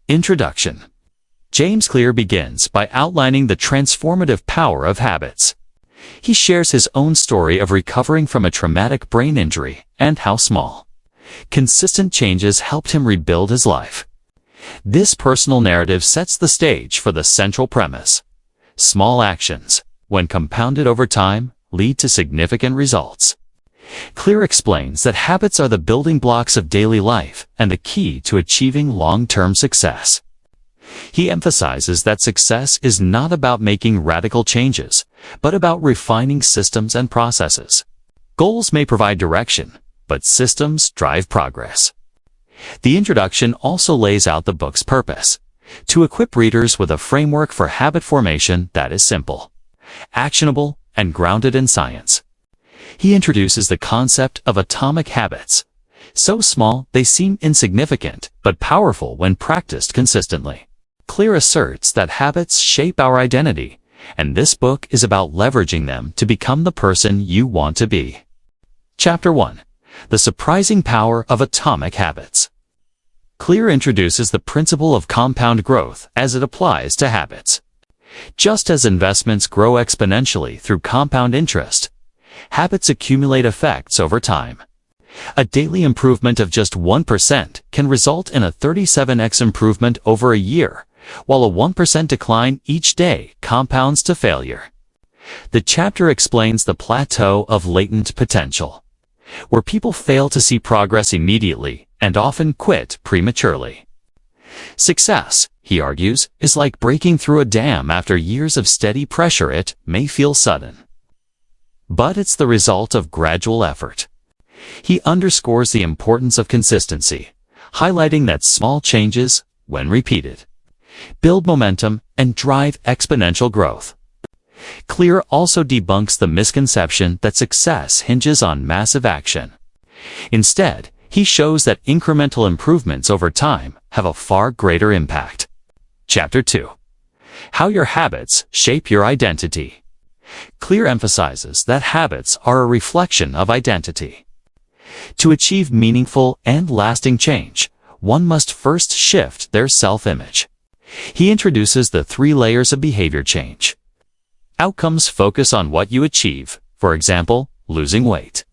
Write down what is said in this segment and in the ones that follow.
Introduction. James Clear begins by outlining the transformative power of habits. He shares his own story of recovering from a traumatic brain injury and how small, consistent changes helped him rebuild his life. This personal narrative sets the stage for the central premise. Small actions, when compounded over time, lead to significant results. Clear explains that habits are the building blocks of daily life and the key to achieving long-term success. He emphasizes that success is not about making radical changes, but about refining systems and processes. Goals may provide direction, but systems drive progress. The introduction also lays out the book's purpose: to equip readers with a framework for habit formation that is simple, actionable, and grounded in science. He introduces the concept of atomic habits. So small they seem insignificant, but powerful when practiced consistently. Clear asserts that habits shape our identity, and this book is about leveraging them to become the person you want to be. Chapter 1. The surprising power of atomic habits. Clear introduces the principle of compound growth as it applies to habits. Just as investments grow exponentially through compound interest, habits accumulate effects over time. A daily improvement of just 1% can result in a 37x improvement over a year, while a 1% decline each day compounds to failure. The chapter explains the plateau of latent potential, where people fail to see progress immediately and often quit prematurely. Success, he argues, is like breaking through a dam after years of steady pressure. It may feel sudden, but it's the result of gradual effort. He underscores the importance of consistency, highlighting that small changes, when repeated, build momentum and drive exponential growth. Clear also debunks the misconception that success hinges on massive action. Instead, he shows that incremental improvements over time have a far greater impact. Chapter 2. How your habits shape your identity. Clear emphasizes that habits are a reflection of identity. To achieve meaningful and lasting change, one must first shift their self-image. He introduces the 3 layers of behavior change. Outcomes focus on what you achieve, for example, losing weight.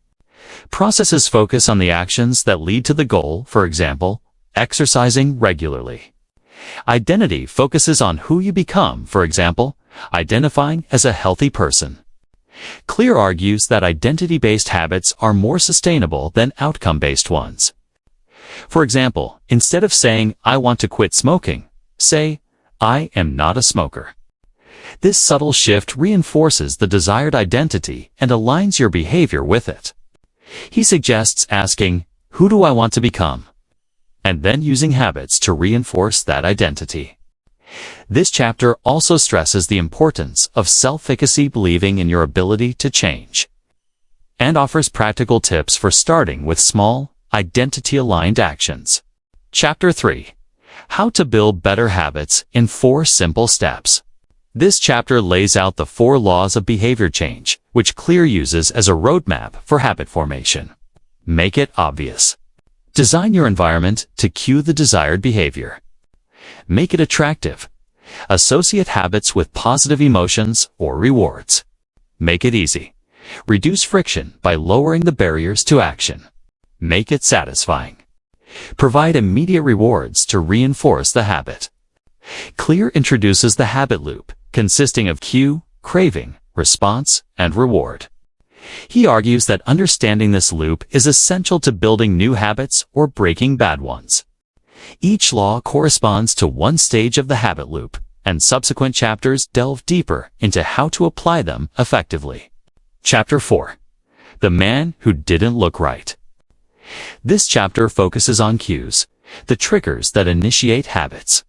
Processes focus on the actions that lead to the goal, for example, exercising regularly. Identity focuses on who you become, for example, identifying as a healthy person. Clear argues that identity-based habits are more sustainable than outcome-based ones. For example, instead of saying, "I want to quit smoking," say, "I am not a smoker." This subtle shift reinforces the desired identity and aligns your behavior with it. He suggests asking, "Who do I want to become?" and then using habits to reinforce that identity. This chapter also stresses the importance of self-efficacy, believing in your ability to change, and offers practical tips for starting with small, identity-aligned actions. Chapter 3. How to build better habits in 4 simple steps. This chapter lays out the 4 laws of behavior change, which Clear uses as a roadmap for habit formation. Make it obvious. Design your environment to cue the desired behavior. Make it attractive. Associate habits with positive emotions or rewards. Make it easy. Reduce friction by lowering the barriers to action. Make it satisfying. Provide immediate rewards to reinforce the habit. Clear introduces the habit loop, consisting of cue, craving, response, and reward. He argues that understanding this loop is essential to building new habits or breaking bad ones. Each law corresponds to one stage of the habit loop, and subsequent chapters delve deeper into how to apply them effectively. Chapter 4. The Man Who Didn't Look Right. This chapter focuses on cues, the triggers that initiate habits.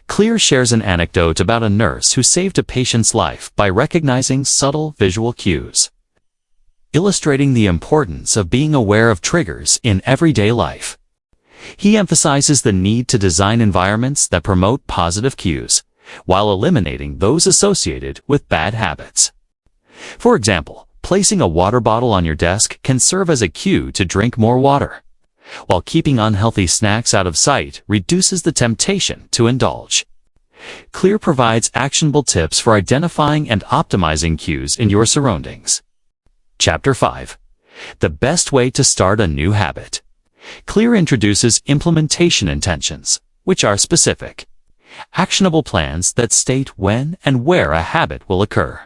Clear shares an anecdote about a nurse who saved a patient's life by recognizing subtle visual cues, illustrating the importance of being aware of triggers in everyday life. He emphasizes the need to design environments that promote positive cues, while eliminating those associated with bad habits. For example, placing a water bottle on your desk can serve as a cue to drink more water. while keeping unhealthy snacks out of sight reduces the temptation to indulge. Clear provides actionable tips for identifying and optimizing cues in your surroundings. Chapter 5. The best way to start a new habit. Clear introduces implementation intentions, which are specific, actionable plans that state when and where a habit will occur.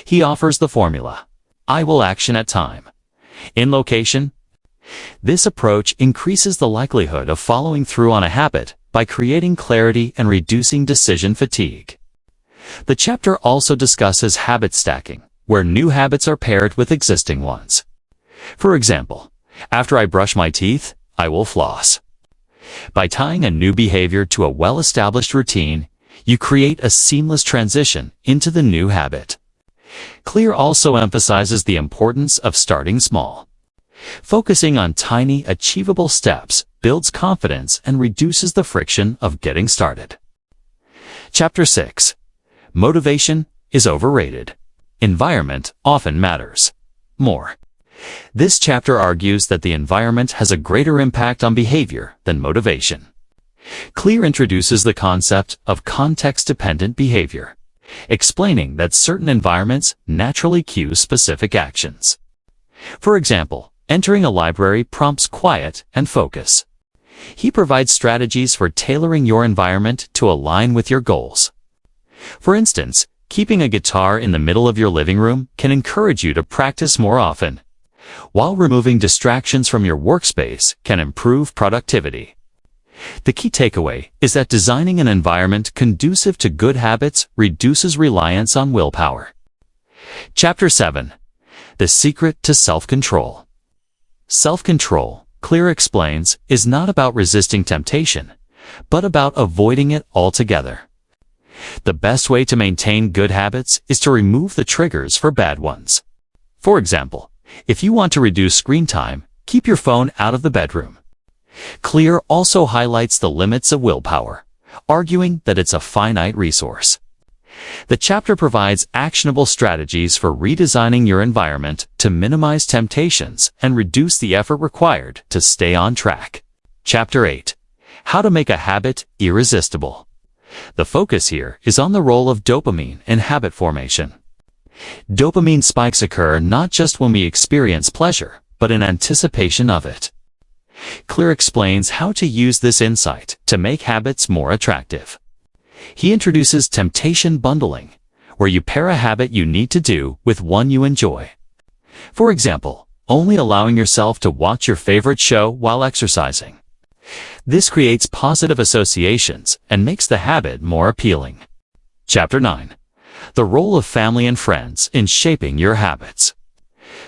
He offers the formula, I will action at time, in location. This approach increases the likelihood of following through on a habit by creating clarity and reducing decision fatigue. The chapter also discusses habit stacking, where new habits are paired with existing ones. For example, after I brush my teeth, I will floss. By tying a new behavior to a well-established routine, you create a seamless transition into the new habit. Clear also emphasizes the importance of starting small. Focusing on tiny, achievable steps builds confidence and reduces the friction of getting started. Chapter 6. Motivation is overrated. Environment often matters more. This chapter argues that the environment has a greater impact on behavior than motivation. Clear introduces the concept of context-dependent behavior, explaining that certain environments naturally cue specific actions. For example, entering a library prompts quiet and focus. He provides strategies for tailoring your environment to align with your goals. For instance, keeping a guitar in the middle of your living room can encourage you to practice more often, while removing distractions from your workspace can improve productivity. The key takeaway is that designing an environment conducive to good habits reduces reliance on willpower. Chapter 7. The secret to self-control. Self-control, Clear explains, is not about resisting temptation, but about avoiding it altogether. The best way to maintain good habits is to remove the triggers for bad ones. For example, if you want to reduce screen time, keep your phone out of the bedroom. Clear also highlights the limits of willpower, arguing that it's a finite resource. The chapter provides actionable strategies for redesigning your environment to minimize temptations and reduce the effort required to stay on track. Chapter 8. How to make a habit irresistible. The focus here is on the role of dopamine in habit formation. Dopamine spikes occur not just when we experience pleasure, but in anticipation of it. Clear explains how to use this insight to make habits more attractive. He introduces temptation bundling, where you pair a habit you need to do with one you enjoy. For example, only allowing yourself to watch your favorite show while exercising. This creates positive associations and makes the habit more appealing. Chapter 9. The role of family and friends in shaping your habits.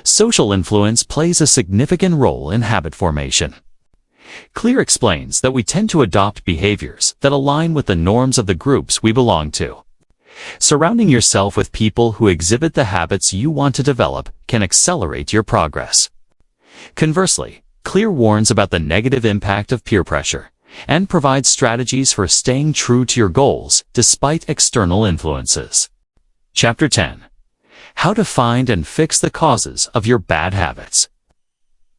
Social influence plays a significant role in habit formation. Clear explains that we tend to adopt behaviors that align with the norms of the groups we belong to. Surrounding yourself with people who exhibit the habits you want to develop can accelerate your progress. Conversely, Clear warns about the negative impact of peer pressure and provides strategies for staying true to your goals despite external influences. Chapter 10. How to find and fix the causes of your bad habits.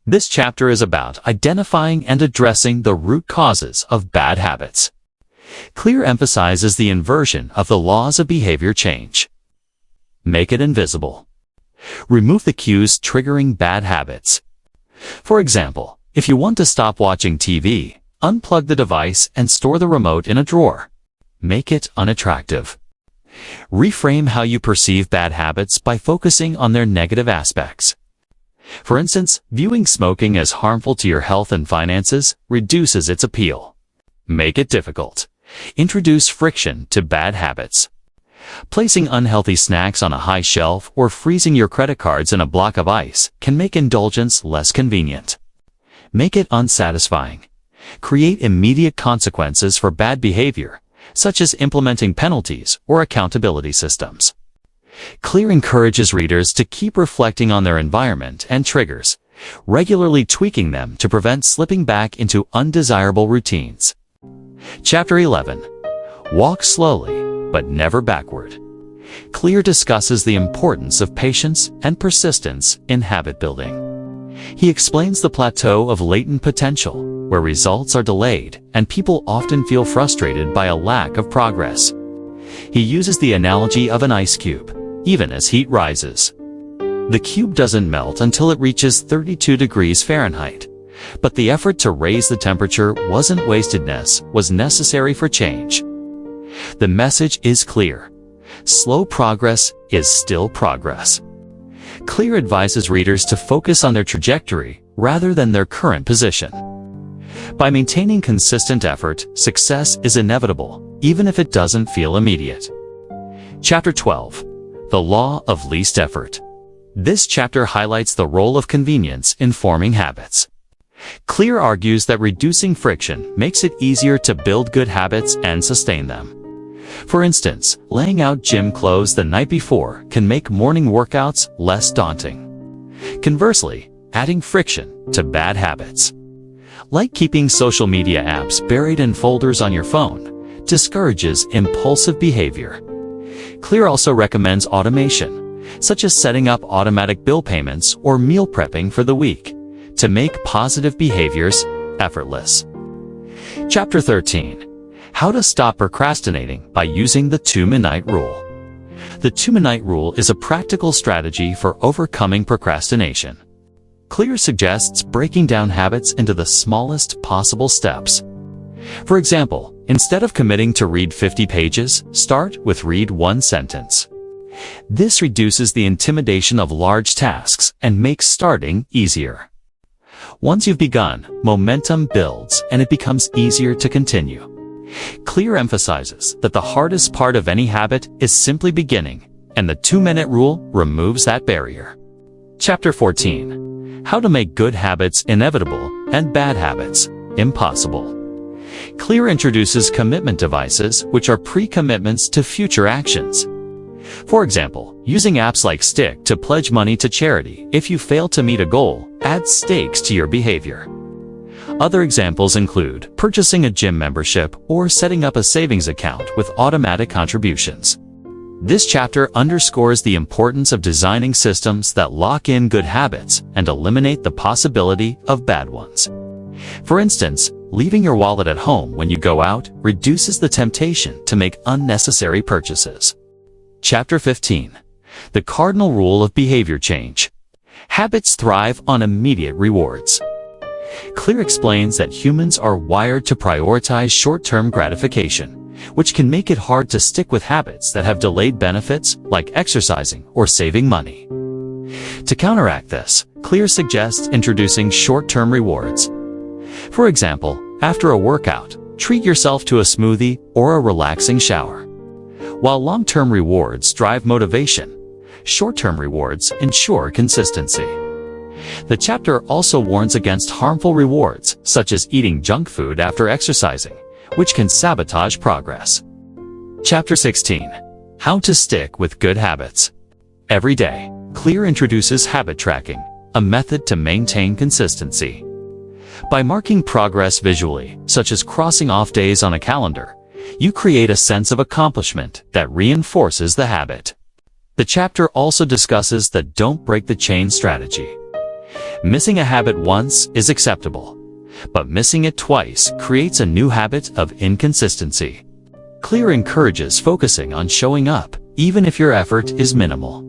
This chapter is about identifying and addressing the root causes of bad habits. Clear emphasizes the inversion of the laws of behavior change. Make it invisible. Remove the cues triggering bad habits. For example, if you want to stop watching TV, unplug the device and store the remote in a drawer. Make it unattractive. Reframe how you perceive bad habits by focusing on their negative aspects. For instance, viewing smoking as harmful to your health and finances reduces its appeal. Make it difficult. Introduce friction to bad habits. Placing unhealthy snacks on a high shelf or freezing your credit cards in a block of ice can make indulgence less convenient. Make it unsatisfying. Create immediate consequences for bad behavior, such as implementing penalties or accountability systems. Clear encourages readers to keep reflecting on their environment and triggers, regularly tweaking them to prevent slipping back into undesirable routines. Chapter 11. Walk slowly, but never backward. Clear discusses the importance of patience and persistence in habit building. He explains the plateau of latent potential, where results are delayed and people often feel frustrated by a lack of progress. He uses the analogy of an ice cube, even as heat rises. The cube doesn't melt until it reaches 32 degrees Fahrenheit, but the effort to raise the temperature wasn't wastedness, was necessary for change. The message is clear. Slow progress is still progress. Clear advises readers to focus on their trajectory rather than their current position. By maintaining consistent effort, success is inevitable, even if it doesn't feel immediate. Chapter 12. The Law of Least Effort. This chapter highlights the role of convenience in forming habits. Clear argues that reducing friction makes it easier to build good habits and sustain them. For instance, laying out gym clothes the night before can make morning workouts less daunting. Conversely, adding friction to bad habits, like keeping social media apps buried in folders on your phone, discourages impulsive behavior. Clear also recommends automation, such as setting up automatic bill payments or meal prepping for the week, to make positive behaviors effortless. Chapter 13. How to stop procrastinating by using the 2-minute rule. The 2-minute rule is a practical strategy for overcoming procrastination. Clear suggests breaking down habits into the smallest possible steps. For example, instead of committing to read 50 pages, start with read 1 sentence. This reduces the intimidation of large tasks and makes starting easier. Once you've begun, momentum builds and it becomes easier to continue. Clear emphasizes that the hardest part of any habit is simply beginning, and the 2-minute rule removes that barrier. Chapter 14. How to make good habits inevitable and bad habits impossible. Clear introduces commitment devices, which are pre-commitments to future actions. For example, using apps like Stick to pledge money to charity if you fail to meet a goal adds stakes to your behavior. Other examples include purchasing a gym membership or setting up a savings account with automatic contributions. This chapter underscores the importance of designing systems that lock in good habits and eliminate the possibility of bad ones. For instance, leaving your wallet at home when you go out reduces the temptation to make unnecessary purchases. Chapter 15. The Cardinal Rule of Behavior Change. Habits thrive on immediate rewards. Clear explains that humans are wired to prioritize short-term gratification, which can make it hard to stick with habits that have delayed benefits like exercising or saving money. To counteract this, Clear suggests introducing short-term rewards. For example, after a workout, treat yourself to a smoothie or a relaxing shower. While long-term rewards drive motivation, short-term rewards ensure consistency. The chapter also warns against harmful rewards, such as eating junk food after exercising, which can sabotage progress. Chapter 16. How to stick with good habits. Every day, Clear introduces habit tracking, a method to maintain consistency. By marking progress visually, such as crossing off days on a calendar, you create a sense of accomplishment that reinforces the habit. The chapter also discusses the don't break the chain strategy. Missing a habit once is acceptable, but missing it twice creates a new habit of inconsistency. Clear encourages focusing on showing up, even if your effort is minimal.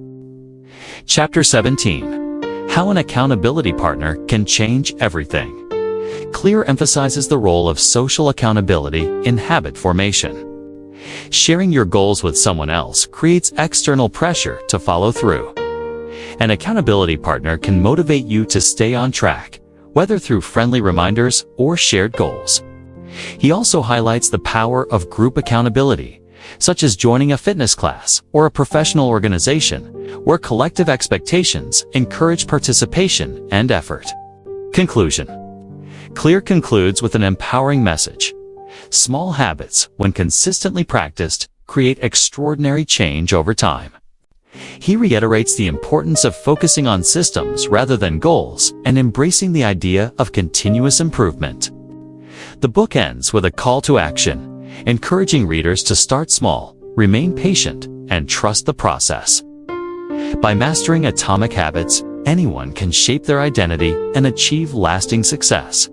Chapter 17. How an accountability partner can change everything. Clear emphasizes the role of social accountability in habit formation. Sharing your goals with someone else creates external pressure to follow through. An accountability partner can motivate you to stay on track, whether through friendly reminders or shared goals. He also highlights the power of group accountability, such as joining a fitness class or a professional organization, where collective expectations encourage participation and effort. Conclusion. Clear concludes with an empowering message. Small habits, when consistently practiced, create extraordinary change over time. He reiterates the importance of focusing on systems rather than goals and embracing the idea of continuous improvement. The book ends with a call to action, encouraging readers to start small, remain patient, and trust the process. By mastering atomic habits, anyone can shape their identity and achieve lasting success.